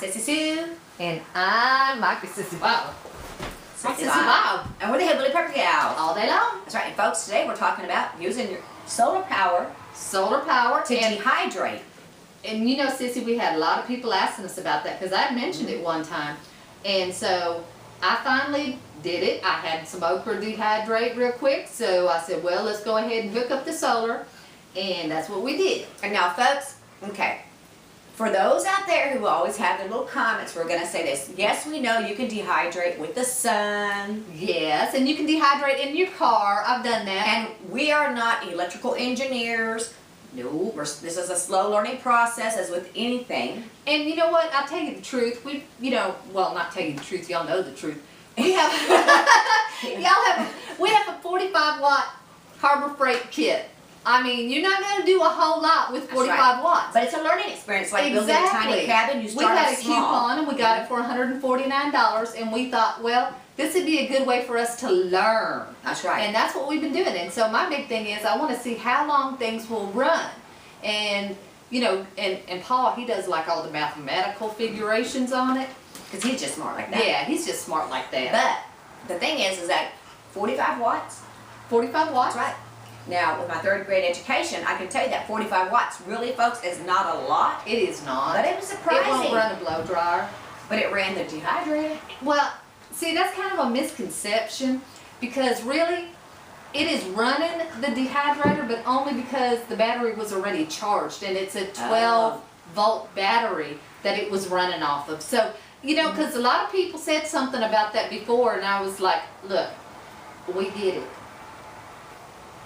Sissy Sue. And I'm Mike Sissy Bob. Sissy Bob. And we're the Hillbilly Pepper Gals. All day long. That's right. And folks, today we're talking about using your solar power to dehydrate. And you know, Sissy, we had a lot of people asking us about that because I mentioned it one time. And so I finally did it. I had some okra dehydrate real quick. So I said, well, let's go ahead and hook up the solar. And that's what we did. And now, folks, okay. For those out there who always have their little comments, we're going to say this. Yes, we know you can dehydrate with the sun. Yes, and you can dehydrate in your car. I've done that. And we are not electrical engineers. No, this is a slow learning process as with anything. And you know what? I'll tell you the truth. We not tell you the truth. Y'all know the truth. We have, we have a 45-watt Harbor Freight kit. I mean, you're not going to do a whole lot with 45 watts. But it's a learning experience, like building a tiny cabin. You start off small. We had a coupon and we got it for $149, and we thought, well, this would be a good way for us to learn. That's right. And that's what we've been doing. And so my big thing is I want to see how long things will run. And, you know, and Paul, he does like all the mathematical figurations on it. Because he's just smart like that. Yeah, he's just smart like that. But the thing is that 45 watts. 45 watts? That's right. Now, with my third grade education, I can tell you that 45 watts really, folks, is not a lot. It is not. But it was surprising. It won't run a blow dryer. But it ran the dehydrator. Well, see, that's kind of a misconception because really, it is running the dehydrator, but only because the battery was already charged, and it's a 12-volt battery that it was running off of. So, you know, because a lot of people said something about that before, and I was like, look, we get it.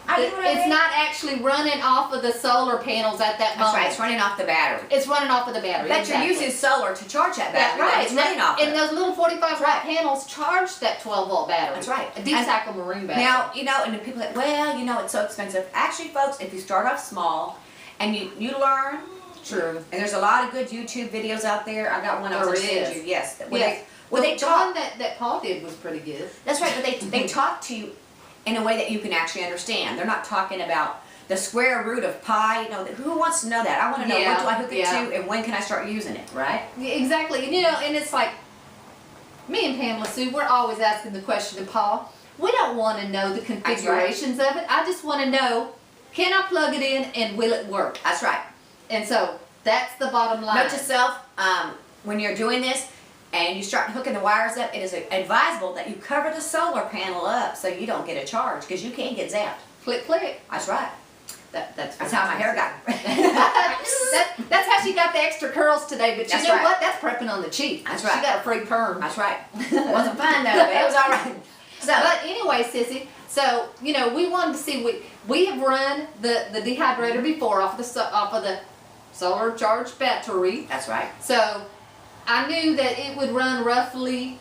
It's not actually running off of the solar panels at that moment. That's right, it's running off the battery. It's running off of the battery. But you're using solar to charge that battery. That's right. It's running off and those little 45-watt panels charge that 12-volt battery. That's right. A deep cycle marine battery. Now, you know, and people say, well, you know, it's so expensive. Actually, folks, if you start off small and you learn. True. And there's a lot of good YouTube videos out there. I got one I was going to send you. Yes. The one that Paul did was pretty good. That's right, but they talk to you in a way that you can actually understand. They're not talking about the square root of pi. You know, who wants to know that? I want to know what do I hook it to and when can I start using it, right? Yeah, exactly. You know, and it's like, me and Pamela Sue, we're always asking the question to Paul. We don't want to know the configurations of it. I just want to know, can I plug it in and will it work? That's right. And so, that's the bottom line. Note to self, when you're doing this, and you start hooking the wires up, it is advisable that you cover the solar panel up so you don't get a charge, because you can get zapped. Click, click. That's right. That's how my hair got. That's how she got the extra curls today, but you know what? That's prepping on the cheap. That's right. She got a free perm. That's right. It wasn't fun though, but it was all right. So, but anyway, Sissy, so, you know, we wanted to see, we have run the dehydrator before off of the solar charged battery. That's right. So, I knew that it would run roughly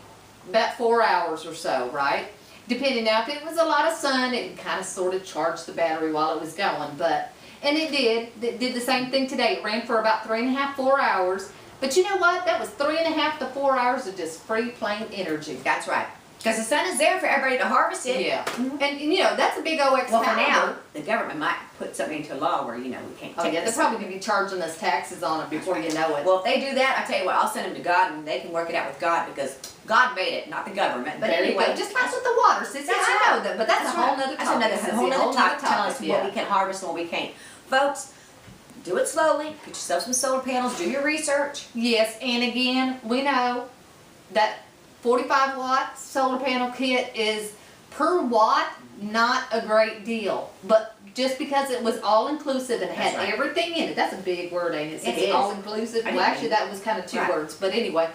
about 4 hours or so, right? Depending, now if it was a lot of sun, it kind of sort of charged the battery while it was going, and it did the same thing today. It ran for about 3.5, 4 hours, but you know what? That was 3.5 to 4 hours of just free plain energy. That's right. Because the sun is there for everybody to harvest it. Yeah. And you know, that's a big old Excalibur. Well, for now, the government might put something into law where, you know, we can't take they're probably going to be charging us taxes on it before you know it. Well, if they do that, I tell you what, I'll send them to God and they can work it out with God, because God made it, not the government. But anyway, just like with the water, Sissy. I know that, but that's a whole nother topic. That's a whole nother topic telling us what we can harvest and what we can't. Folks, do it slowly. Get yourself some solar panels. Do your research. Yes, and again, we know that 45-watt solar panel kit is per watt not a great deal, but just because it was all inclusive and had everything in it, that's a big word, ain't it? It's all inclusive. Well, actually, that was kind of two words, but anyway.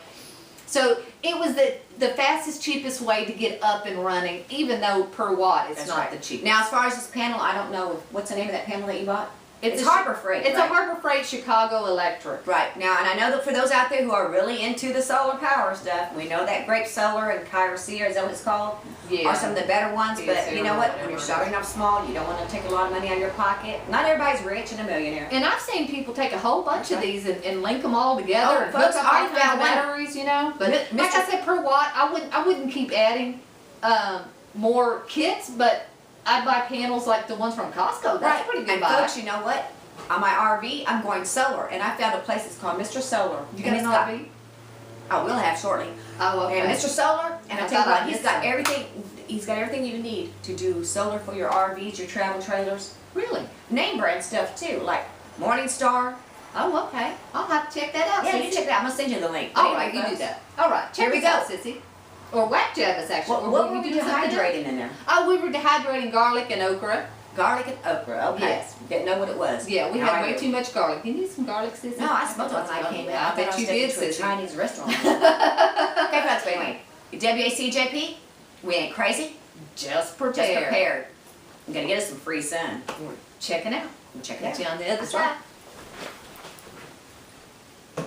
So it was the fastest, cheapest way to get up and running, even though per watt it's not the cheapest. Now, as far as this panel, I don't know what's the name of that panel that you bought. It's Harbor Freight. It's a Harbor Freight Chicago Electric. Right. Now, and I know that for those out there who are really into the solar power stuff, we know that Grape Solar and Kyrocea, is that what it's called? Yeah. Are some of the better ones, but you know what? When you're starting off small, you don't want to take a lot of money out of your pocket. Not everybody's rich and a millionaire. And I've seen people take a whole bunch of these and link them all together and hook up all kinds of batteries, you know. But like I said, per watt, I wouldn't keep adding more kits, but I'd buy panels like the ones from Costco. That's pretty good. And folks, you know what? On my RV, I'm going solar, and I found a place that's called Mr. Solar. You got an RV? Oh, we'll have shortly. Oh, okay. And Mr. Solar, and I I tell you thought I what, he's missed got some. everything. He's got everything you need to do solar for your RVs, your travel trailers. Really? Name brand stuff too, like Morningstar. Oh, okay. I'll have to check that out, Yeah, Sissy. you check it out. I'm gonna send you the link. All Anyway, right, you do folks, that. All right, check Here we this out, go. Sissy. Or whack jabbas, actually. What, Or what were you we doing something else? dehydrating in there? Oh, we were dehydrating garlic and okra. Garlic and okra. Okay. Yes. Didn't know what it was. Yeah, we Now had I way do. too much garlic. You need some garlic, Sissy? No, I smelled it when I came in. I bet you did, to a Sissy. Chinese restaurant. Okay, folks, but anyway, WACJP, we ain't crazy, Just just prepared. prepared. I'm gonna get us some free sun. We're checking out. We'll check it Catch out. you on the other That's side. right.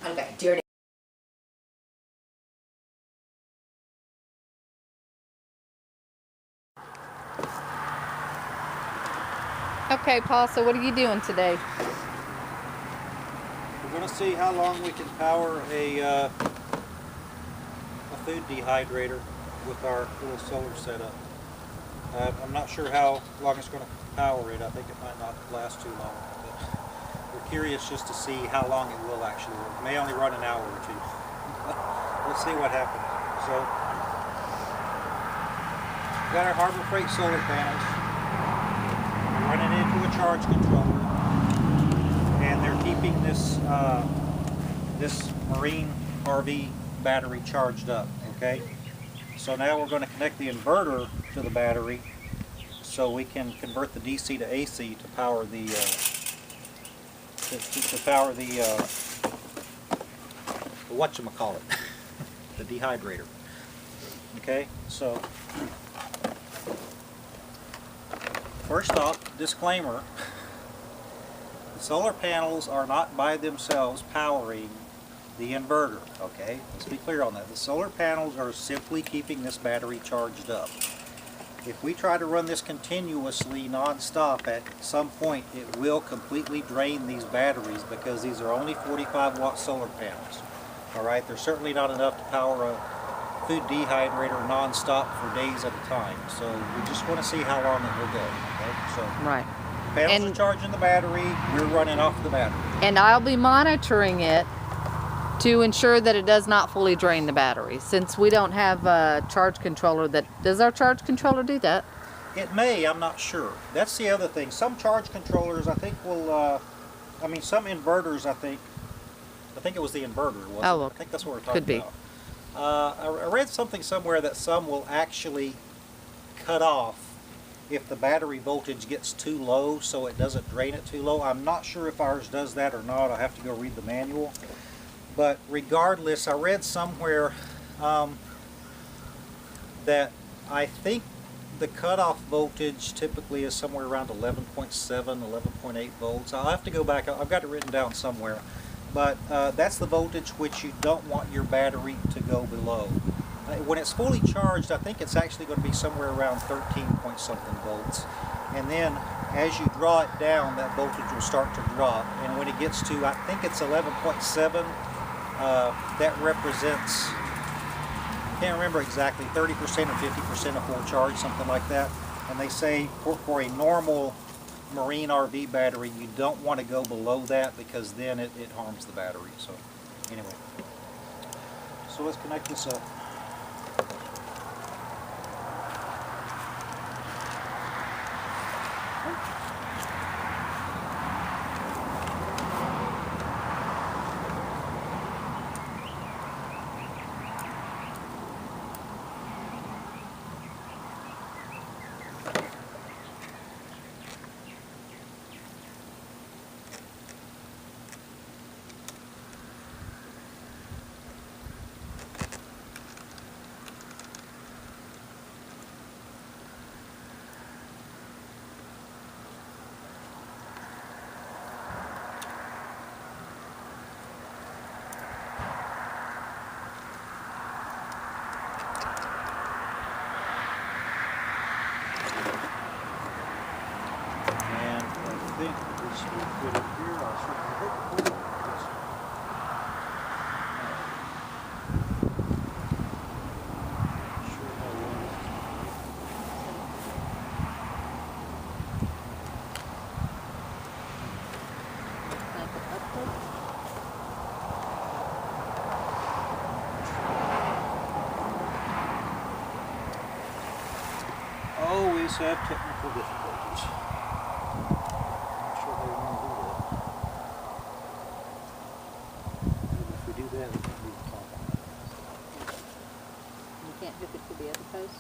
Okay, dear. Okay, Paul, so what are you doing today? We're going to see how long we can power a food dehydrator with our little solar setup. I'm not sure how long it's going to power it. I think it might not last too long. But we're curious just to see how long it will actually work. It may only run an hour or two. We'll see what happens. So, we've got our Harbor Freight solar panels running into a charge controller, and they're keeping this this marine RV battery charged up. Okay, so now we're going to connect the inverter to the battery so we can convert the DC to AC to power the whatchamacallit, the dehydrator. Okay, so first off, disclaimer, the solar panels are not by themselves powering the inverter, okay? Let's be clear on that. The solar panels are simply keeping this battery charged up. If we try to run this continuously non-stop, at some point it will completely drain these batteries because these are only 45 watt solar panels. Alright, they're certainly not enough to power a food dehydrator non-stop for days at a time. So we just want to see how long it will go. Okay? So Right. panels are charging the battery, we're running off the battery. And I'll be monitoring it to ensure that it does not fully drain the battery. Since we don't have a charge controller does our charge controller do that? It may, I'm not sure. That's the other thing. Some charge controllers I think will, some inverters I think it was the inverter, wasn't Oh, it? okay. I think that's what we're talking Could be. about. I read something somewhere that some will actually cut off if the battery voltage gets too low so it doesn't drain it too low. I'm not sure if ours does that or not. I'll have to go read the manual. But regardless, I read somewhere that I think the cutoff voltage typically is somewhere around 11.7, 11.8 volts. I'll have to go back. I've got it written down somewhere. But that's the voltage which you don't want your battery to go below. When it's fully charged, I think it's actually going to be somewhere around 13 point something volts. And then as you draw it down, that voltage will start to drop. And when it gets to, I think it's 11.7, that represents, I can't remember exactly, 30% or 50% of full charge, something like that. And they say for a normal marine RV battery, you don't want to go below that because then it harms the battery. So anyway, so let's connect this up. set technical difficulties. Not sure how we want to do that. Maybe if we do that, we can do the top on it. You can't hook it to the other post?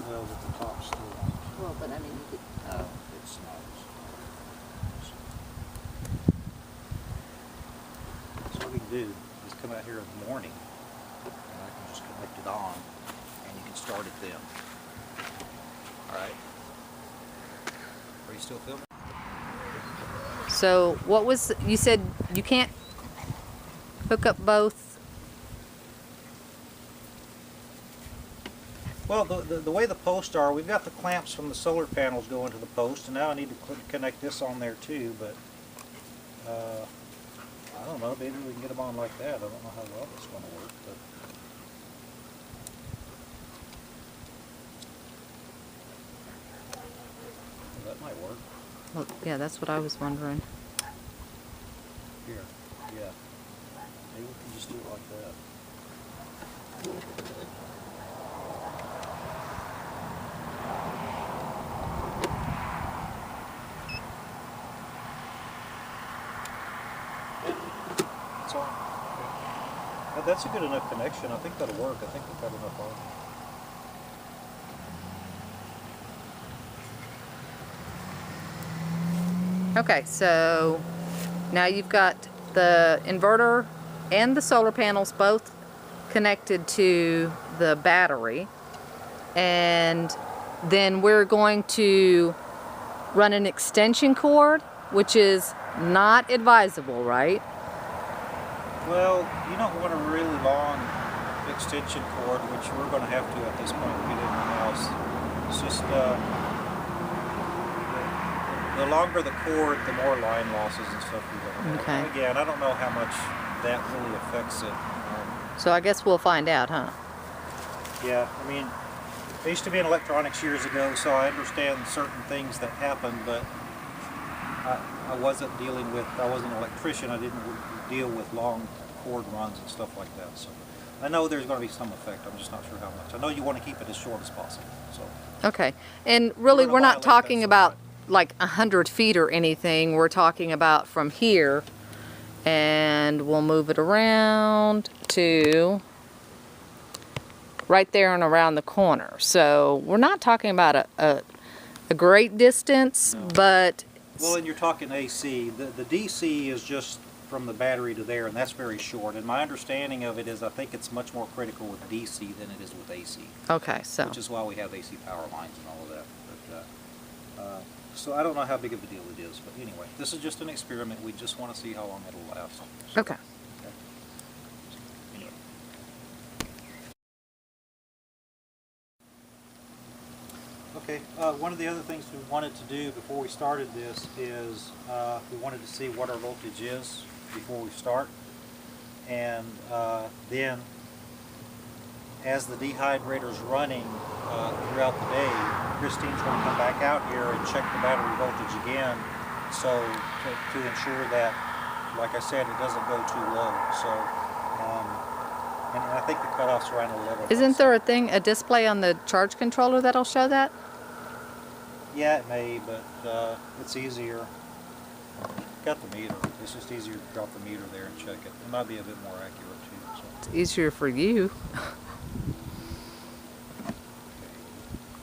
Well, with the top still on. Well, but I mean, you could, No, it's not. So what we can do is come out here in the morning, and I can just connect it on, and you can start it then. Alright. Are you still filming? so what was, you said you can't hook up both? Well, the way the posts are, we've got the clamps from the solar panels going to the post, and now I need to connect this on there too, but I don't know, maybe we can get them on like that. I don't know how well it's going to work, but well, that might work. Well, yeah, that's what I was wondering. Here, yeah. Maybe we can just do it like that. It's on. Okay. That's a good enough connection. I think that'll work. I think we've got enough on. Okay, so now you've got the inverter and the solar panels both connected to the battery, and then we're going to run an extension cord, which is not advisable, right? Well, you don't want a really long extension cord, which we're going to have to at this point to get in the house. It's just the longer the cord, the more line losses and stuff you're going to have. Okay. And again, I don't know how much that really affects it. So I guess we'll find out, huh? Yeah, I mean, I used to be in electronics years ago, so I understand certain things that happen, but I wasn't dealing with, I wasn't an electrician, I didn't deal with long cord runs and stuff like that. So I know there's going to be some effect, I'm just not sure how much. I know you want to keep it as short as possible. So Okay, and really We're we're gonna not violate talking that about like 100 feet or anything. We're talking about from here, and we'll move it around to right there and around the corner. So we're not talking about a great distance, No. but well, and you're talking AC. The DC is just from the battery to there, and that's very short. And my understanding of it is I think it's much more critical with DC than it is with AC. okay, so Which is why we have AC power lines and all of that. But, so I don't know how big of a deal it is, but anyway, this is just an experiment. We just want to see how long it'll last. So, okay. anyway. Okay, one of the other things we wanted to do before we started this is we wanted to see what our voltage is before we start, and then as the dehydrator is running throughout the day, Christine's going to come back out here and check the battery voltage again, so to ensure that, like I said, it doesn't go too low. So, and I think the cutoff's around 11. Isn't there a display on the charge controller that'll show that? Yeah, it may, but it's easier. Got the meter. It's just easier to drop the meter there and check it. It might be a bit more accurate too. So. It's easier for you.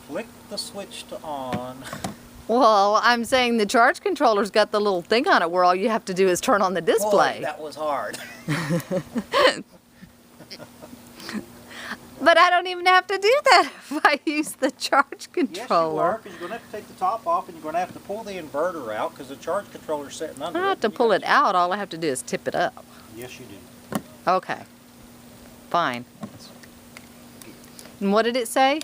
Flick the switch to on. Well, I'm saying the charge controller's got the little thing on it where all you have to do is turn on the display. Boy, that was hard. But I don't even have to do that if I use the charge Yes, you controller. are, because you're going to have to take the top off and you're going to have to pull the inverter out because the charge controller's sitting I under don't it. have to You pull gotta- it out. All I have to do is tip it up. Yes, you do. Okay. Fine. And what did it say?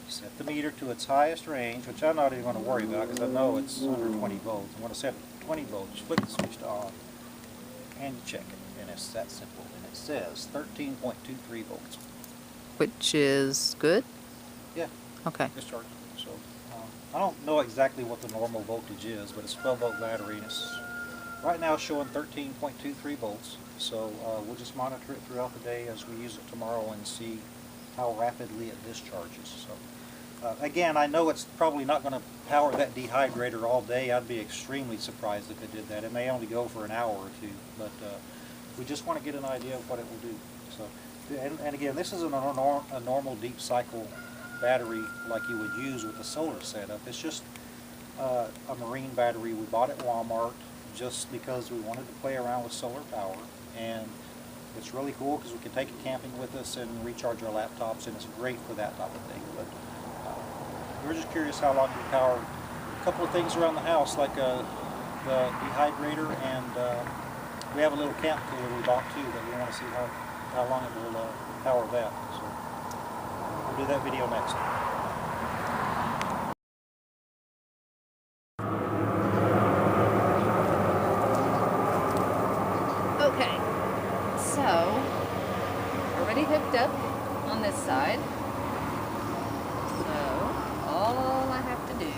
Set the meter to its highest range, which I'm not even going to worry about because I know it's under 20 volts. I'm going to set it to 20 volts. Just flick the switch to on and you check it. And it's that simple. And it says 13.23 volts. Which is good? Yeah. Okay. Discharge. So I don't know exactly what the normal voltage is, but it's a 12-volt battery, and it's right now showing 13.23 volts. So we'll just monitor it throughout the day as we use it tomorrow and see how rapidly it discharges. So Again, I know it's probably not going to power that dehydrator all day. I'd be extremely surprised if it did that. It may only go for an hour or two, but we just want to get an idea of what it will do. So, and again, this isn't a normal deep cycle battery like you would use with a solar setup. It's just a marine battery. We bought at Walmart just because we wanted to play around with solar power, and it's really cool because we can take it camping with us and recharge our laptops, and it's great for that type of thing. But we're just curious how long it can power a couple of things around the house, like the dehydrator, and we have a little camp cooler we bought too that we want to see how long it will power that. So we'll do that video next. Okay, so already hooked up on this side. So all I have to do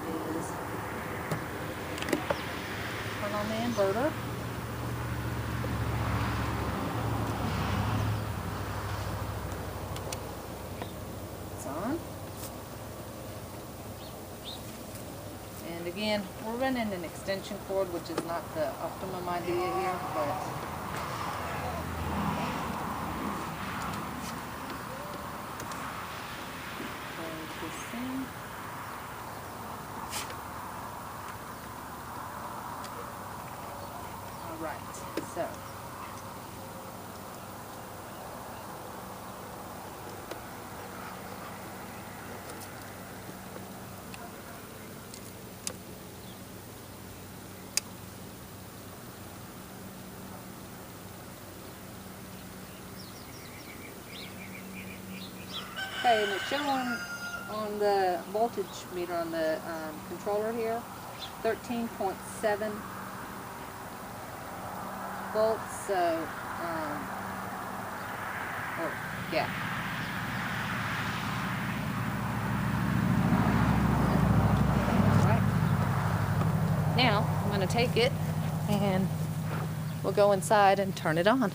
is turn on the inverter. It's on. And again, we're running an extension cord, which is not the optimum idea here, but plug this in. All right, so okay, and it's showing on the voltage meter on the controller here, 13.7 volts. So, yeah. All right. Now I'm going to take it and we'll go inside and turn it on.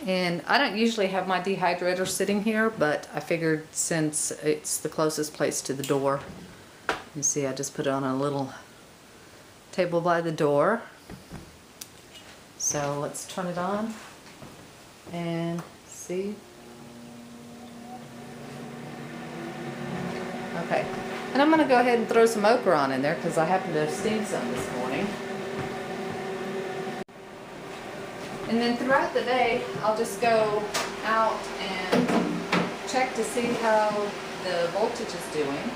And I don't usually have my dehydrator sitting here, but I figured since it's the closest place to the door, you see I just put it on a little table by the door. So let's turn it on and see. Okay, and I'm going to go ahead and throw some okra on in there because I happened to have steamed some this morning. And then throughout the day, I'll just go out and check to see how the voltage is doing.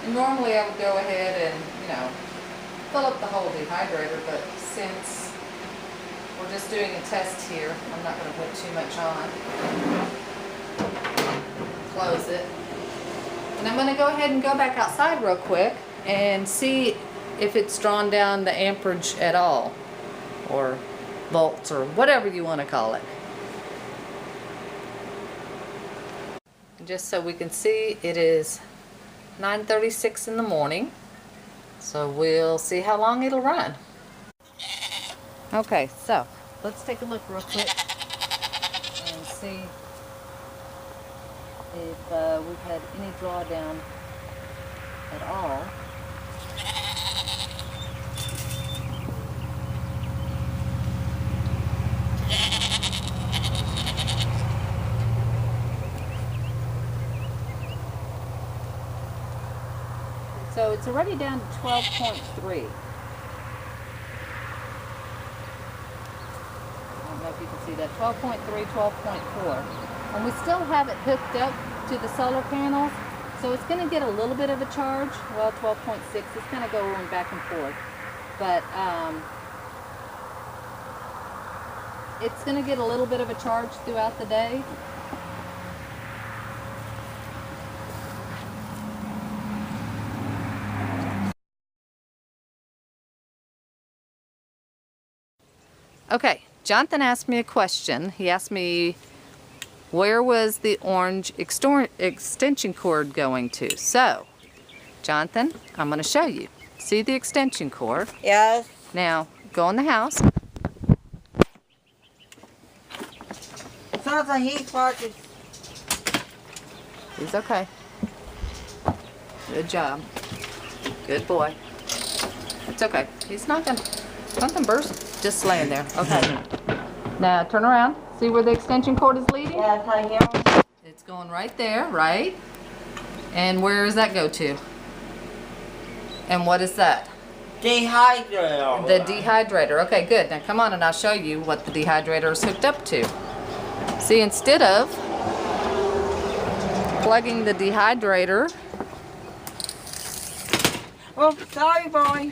And normally I would go ahead and, fill up the whole dehydrator, but since we're just doing a test here, I'm not going to put too much on. Close it. And I'm going to go ahead and go back outside real quick and see if it's drawn down the amperage at all, or volts, or whatever you want to call it. And just so we can see, it is 9:36 in the morning, so we'll see how long it'll run. Okay, so let's take a look real quick and see if we've had any drawdown at all. So it's already down to 12.3. I don't know if you can see that. 12.3, 12.4. And we still have it hooked up to the solar panels. So it's going to get a little bit of a charge. Well, 12.6. It's going to go going back and forth. But it's going to get a little bit of a charge throughout the day. Okay, Jonathan asked me a question. He asked me where was the orange extension cord going to. So, Jonathan, I'm going to show you. See the extension cord? Yes. Now, go in the house. Sounds like he's parking. He's okay. Good job. Good boy. It's okay. He's not gonna, nothing burst. Just laying there. Okay. Now turn around. See where the extension cord is leading? Yes, I hear. It's going right there, right? And where does that go to? And what is that? Dehydrator. The dehydrator. Okay, good. Now come on and I'll show you what the dehydrator is hooked up to. See, instead of plugging the dehydrator, Oh, sorry, boy.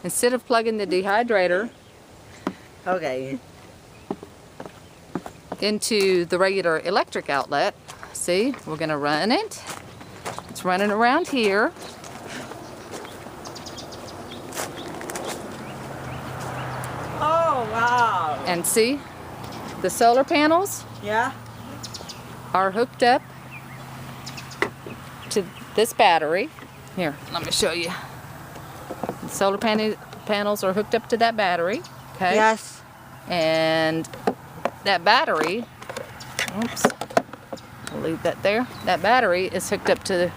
instead of plugging the dehydrator Okay. into the regular electric outlet, see, we're going to run it. It's running around here. Oh, wow. And see, the solar panels Yeah? are hooked up to this battery. Here, let me show you. The solar panels are hooked up to that battery. Okay. Yes. And that battery, oops, I'll leave that there. That battery is hooked up to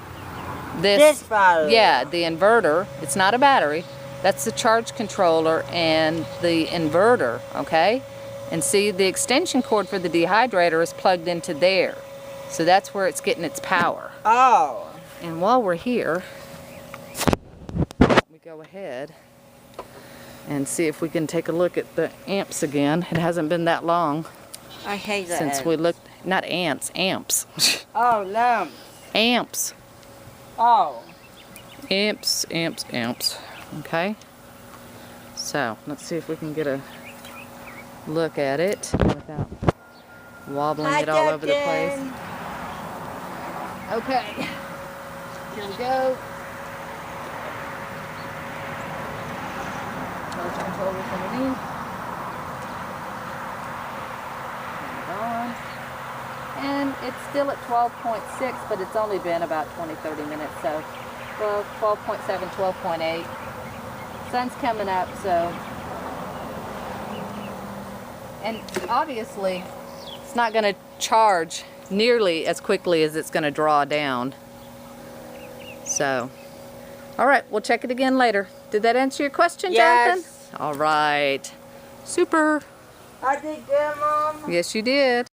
This battery. Yeah, the inverter. It's not a battery. That's the charge controller and the inverter, okay? And see, the extension cord for the dehydrator is plugged into there. So that's where it's getting its power. Oh. And while we're here, we go ahead and see if we can take a look at the amps again. It hasn't been that long I hate that. since we looked, not ants, amps. Oh, no. Amps. Oh. Amps, amps, amps. Okay? So, let's see if we can get a look at it without wobbling it all over the place. Okay. Here we go. Charge controller underneath. And it's still at 12.6, but it's only been about 20-30 minutes, so 12.7, 12.8. Sun's coming up, so. And obviously, it's not going to charge nearly as quickly as it's going to draw down. So, all right, we'll check it again later. Did that answer your question, Yes. Jonathan? All right. Super. I did good, Mom. Yes, you did.